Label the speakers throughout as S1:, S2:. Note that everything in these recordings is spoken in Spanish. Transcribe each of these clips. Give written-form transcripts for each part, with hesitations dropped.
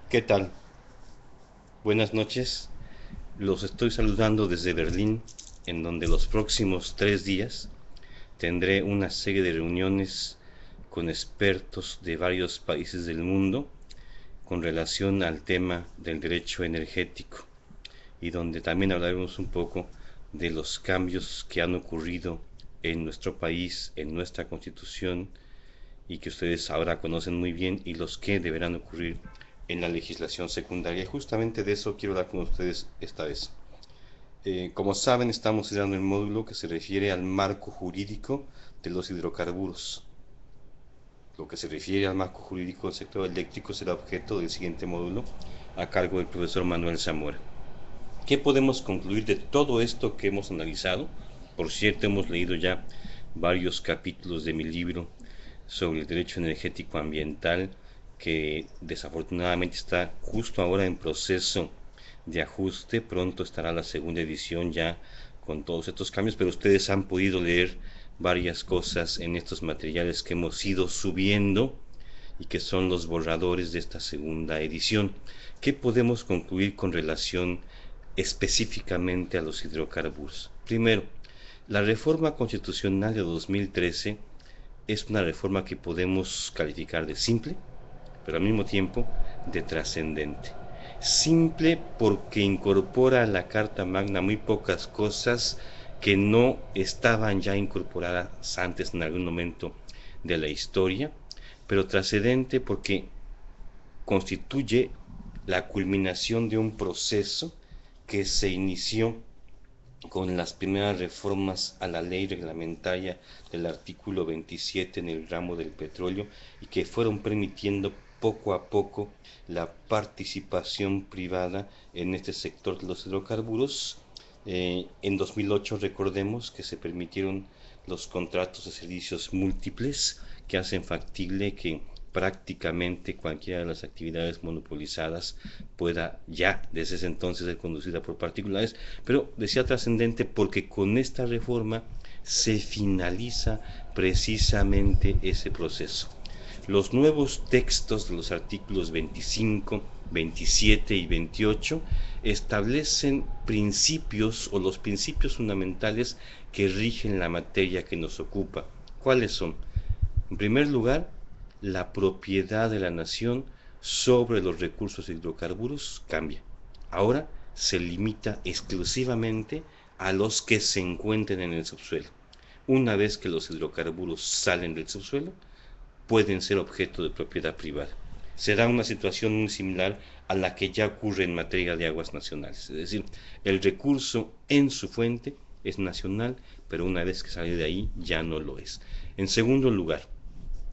S1: ¿Qué tal? Buenas noches. Los estoy saludando desde Berlín, en donde los próximos 3 días tendré una serie de reuniones con expertos de varios países del mundo con relación al tema del derecho energético y donde también hablaremos un poco de los cambios que han ocurrido en nuestro país, en nuestra constitución y que ustedes ahora conocen muy bien y los que deberán ocurrir en la legislación secundaria. Y justamente de eso quiero hablar con ustedes esta vez. Como saben, estamos estudiando el módulo que se refiere al marco jurídico de los hidrocarburos. Lo que se refiere al marco jurídico del sector eléctrico será objeto del siguiente módulo a cargo del profesor Manuel Zamora. ¿Qué podemos concluir de todo esto que hemos analizado? Por cierto, hemos leído ya varios capítulos de mi libro sobre el derecho energético ambiental, que desafortunadamente está justo ahora en proceso de ajuste. Pronto estará la segunda edición ya con todos estos cambios, pero ustedes han podido leer varias cosas en estos materiales que hemos ido subiendo y que son los borradores de esta segunda edición. ¿Qué podemos concluir con relación específicamente a los hidrocarburos? Primero, la reforma constitucional de 2013 es una reforma que podemos calificar de simple, pero al mismo tiempo de trascendente. Simple porque incorpora a la Carta Magna muy pocas cosas que no estaban ya incorporadas antes en algún momento de la historia, pero trascendente porque constituye la culminación de un proceso que se inició con las primeras reformas a la ley reglamentaria del artículo 27 en el ramo del petróleo y que fueron permitiendo poco a poco la participación privada en este sector de los hidrocarburos. En 2008 recordemos que se permitieron los contratos de servicios múltiples que hacen factible que prácticamente cualquiera de las actividades monopolizadas pueda ya desde ese entonces ser conducida por particulares, pero decía trascendente porque con esta reforma se finaliza precisamente ese proceso. Los nuevos textos de los artículos 25, 27 y 28 establecen principios o los principios fundamentales que rigen la materia que nos ocupa. ¿Cuáles son? En primer lugar, la propiedad de la nación sobre los recursos hidrocarburos cambia. Ahora se limita exclusivamente a los que se encuentren en el subsuelo. Una vez que los hidrocarburos salen del subsuelo, pueden ser objeto de propiedad privada. Será una situación muy similar a la que ya ocurre en materia de aguas nacionales. Es decir, el recurso en su fuente es nacional, pero una vez que sale de ahí ya no lo es. En segundo lugar,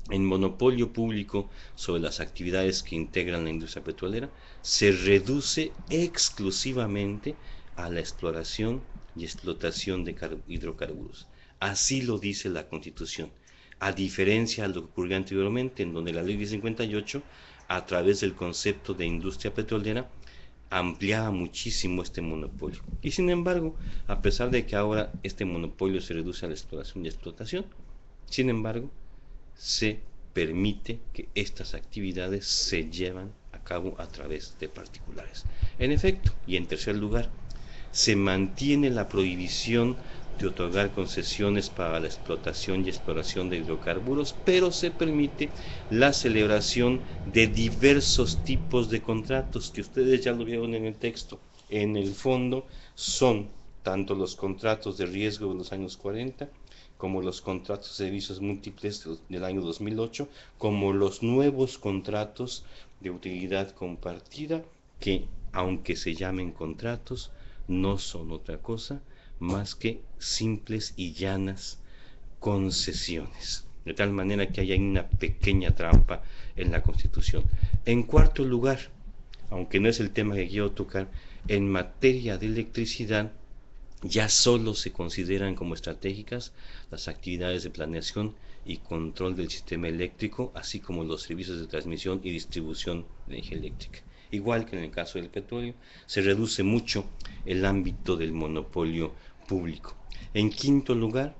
S1: en monopolio público sobre las actividades que integran la industria petrolera, se reduce exclusivamente a la exploración y explotación de hidrocarburos. Así lo dice la Constitución, a diferencia de lo que ocurría anteriormente, en donde la Ley de 58, a través del concepto de industria petrolera, ampliaba muchísimo este monopolio. Y sin embargo, a pesar de que ahora este monopolio se reduce a la exploración y explotación, sin embargo, se permite que estas actividades se llevan a cabo a través de particulares. En efecto, y en tercer lugar, se mantiene la prohibición de otorgar concesiones para la explotación y exploración de hidrocarburos, pero se permite la celebración de diversos tipos de contratos que ustedes ya lo vieron en el texto. En el fondo son tanto los contratos de riesgo de los años 40 como los contratos de servicios múltiples del año 2008, como los nuevos contratos de utilidad compartida, que aunque se llamen contratos, no son otra cosa más que simples y llanas concesiones. De tal manera que hay una pequeña trampa en la Constitución. En cuarto lugar, aunque no es el tema que quiero tocar, en materia de electricidad, ya solo se consideran como estratégicas las actividades de planeación y control del sistema eléctrico, así como los servicios de transmisión y distribución de energía eléctrica. Igual que en el caso del petróleo, se reduce mucho el ámbito del monopolio público. En quinto lugar,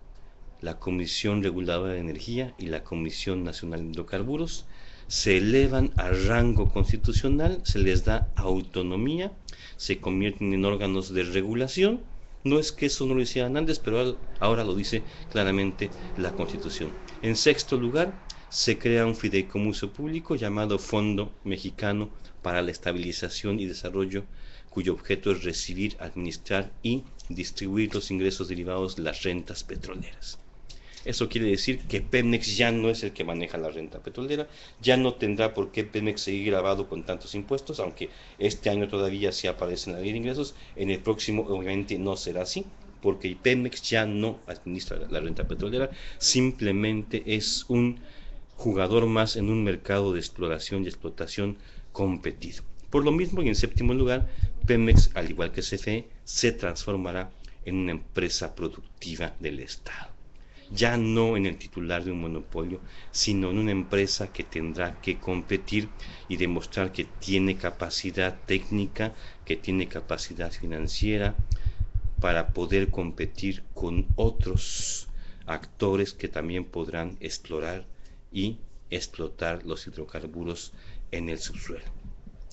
S1: la Comisión Reguladora de Energía y la Comisión Nacional de Hidrocarburos se elevan a rango constitucional, se les da autonomía, se convierten en órganos de regulación. No es que eso no lo hicieran antes, pero ahora lo dice claramente la Constitución. En sexto lugar, se crea un fideicomiso público llamado Fondo Mexicano para la Estabilización y Desarrollo, cuyo objeto es recibir, administrar y distribuir los ingresos derivados de las rentas petroleras. Eso quiere decir que Pemex ya no es el que maneja la renta petrolera, ya no tendrá por qué Pemex seguir grabado con tantos impuestos, aunque este año todavía sí aparece en la ley de ingresos, en el próximo obviamente no será así, porque Pemex ya no administra la renta petrolera, simplemente es un jugador más en un mercado de exploración y explotación competido. Por lo mismo, y en séptimo lugar, Pemex, al igual que CFE, se transformará en una empresa productiva del Estado, ya no en el titular de un monopolio, sino en una empresa que tendrá que competir y demostrar que tiene capacidad técnica, que tiene capacidad financiera para poder competir con otros actores que también podrán explorar y explotar los hidrocarburos en el subsuelo.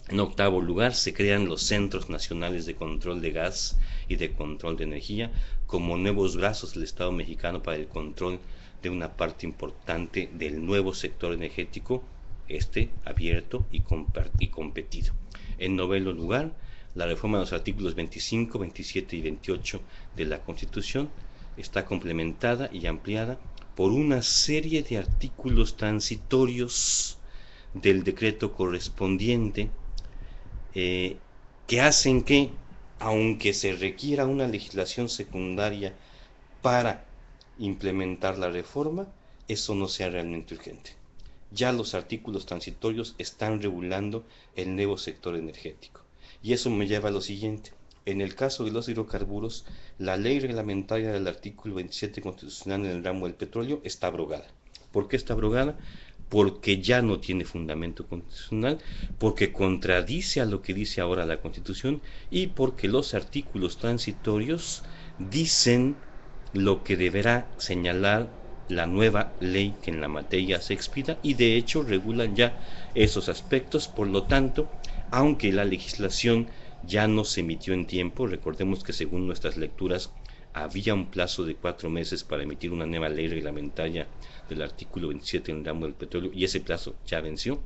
S1: En octavo lugar, se crean los Centros Nacionales de Control de Gas y de Control de Energía como nuevos brazos del Estado mexicano para el control de una parte importante del nuevo sector energético, abierto y competido. En noveno lugar, la reforma de los artículos 25, 27 y 28 de la Constitución está complementada y ampliada por una serie de artículos transitorios del decreto correspondiente, que hacen que, aunque se requiera una legislación secundaria para implementar la reforma, eso no sea realmente urgente. Ya los artículos transitorios están regulando el nuevo sector energético. Y eso me lleva a lo siguiente. En el caso de los hidrocarburos, la ley reglamentaria del artículo 27 constitucional en el ramo del petróleo está abrogada. ¿Por qué está abrogada? Porque ya no tiene fundamento constitucional, porque contradice a lo que dice ahora la Constitución y porque los artículos transitorios dicen lo que deberá señalar la nueva ley que en la materia se expida y de hecho regulan ya esos aspectos. Por lo tanto, aunque la legislación ya no se emitió en tiempo, recordemos que según nuestras lecturas había un plazo de 4 meses para emitir una nueva ley reglamentaria del artículo 27 en el ramo del petróleo y ese plazo ya venció.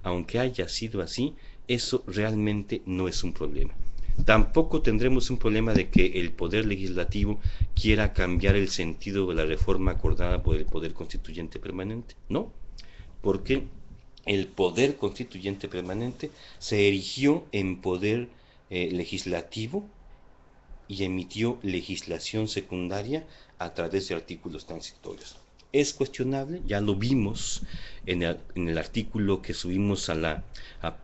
S1: Aunque haya sido así, eso realmente no es un problema. Tampoco tendremos un problema de que el Poder Legislativo quiera cambiar el sentido de la reforma acordada por el Poder Constituyente Permanente, ¿no? Porque el Poder Constituyente Permanente se erigió en poder legislativo y emitió legislación secundaria a través de artículos transitorios. Es cuestionable, ya lo vimos en el artículo que subimos a la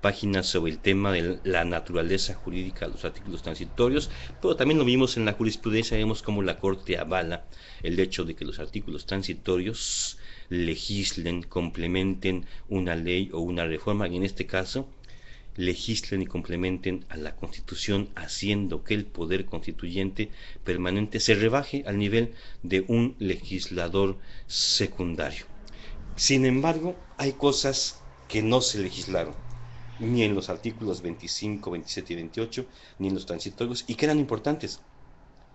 S1: página sobre el tema de la naturaleza jurídica de los artículos transitorios, pero también lo vimos en la jurisprudencia, vemos cómo la Corte avala el hecho de que los artículos transitorios legislen, complementen una ley o una reforma, y en este caso legislen y complementen a la Constitución, haciendo que el poder constituyente permanente se rebaje al nivel de un legislador secundario. Sin embargo, hay cosas que no se legislaron, ni en los artículos 25, 27 y 28, ni en los transitorios, y que eran importantes,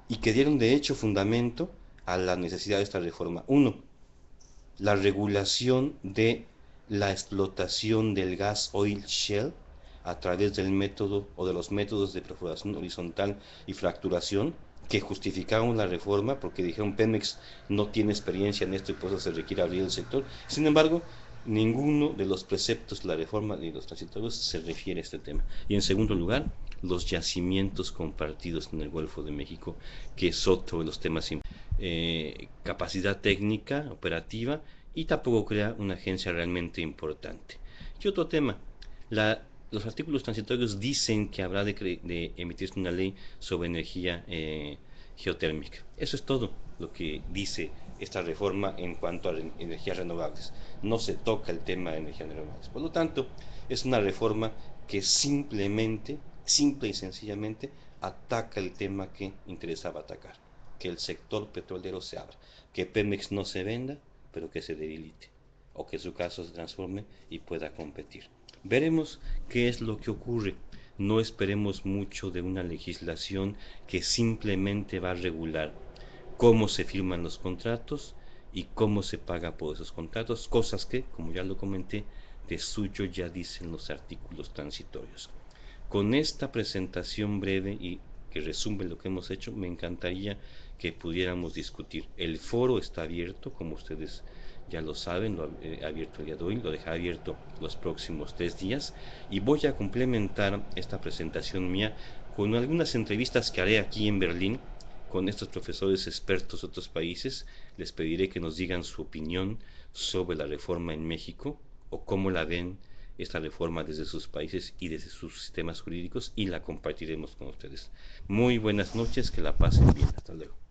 S1: y que dieron de hecho fundamento a la necesidad de esta reforma. Uno, la regulación de la explotación del gas oil shale a través del método o de los métodos de perforación horizontal y fracturación que justificaron la reforma porque dijeron Pemex no tiene experiencia en esto y por eso se requiere abrir el sector. Sin embargo, ninguno de los preceptos de la reforma ni los transitorios se refiere a este tema. Y en segundo lugar, los yacimientos compartidos en el Golfo de México, que es otro de los temas importantes. Capacidad técnica, operativa, y tampoco crea una agencia realmente importante. Y otro tema, los artículos transitorios dicen que habrá de emitirse una ley sobre energía geotérmica. Eso es todo lo que dice esta reforma en cuanto a energías renovables. No se toca el tema de energías renovables. Por lo tanto, es una reforma que simple y sencillamente, ataca el tema que interesaba atacar, que el sector petrolero se abra, que Pemex no se venda, pero que se debilite. o que su caso se transforme y pueda competir. Veremos qué es lo que ocurre. No esperemos mucho de una legislación que simplemente va a regular cómo se firman los contratos y cómo se paga por esos contratos, cosas que, como ya lo comenté, de suyo ya dicen los artículos transitorios. Con esta presentación breve y que resume lo que hemos hecho, me encantaría que pudiéramos discutir. El foro está abierto, como ustedes ya lo saben, lo he abierto el día de hoy, lo dejaré abierto los próximos 3 días y voy a complementar esta presentación mía con algunas entrevistas que haré aquí en Berlín con estos profesores expertos de otros países. Les pediré que nos digan su opinión sobre la reforma en México o cómo la ven esta reforma desde sus países y desde sus sistemas jurídicos y la compartiremos con ustedes. Muy buenas noches, que la pasen bien. Hasta luego.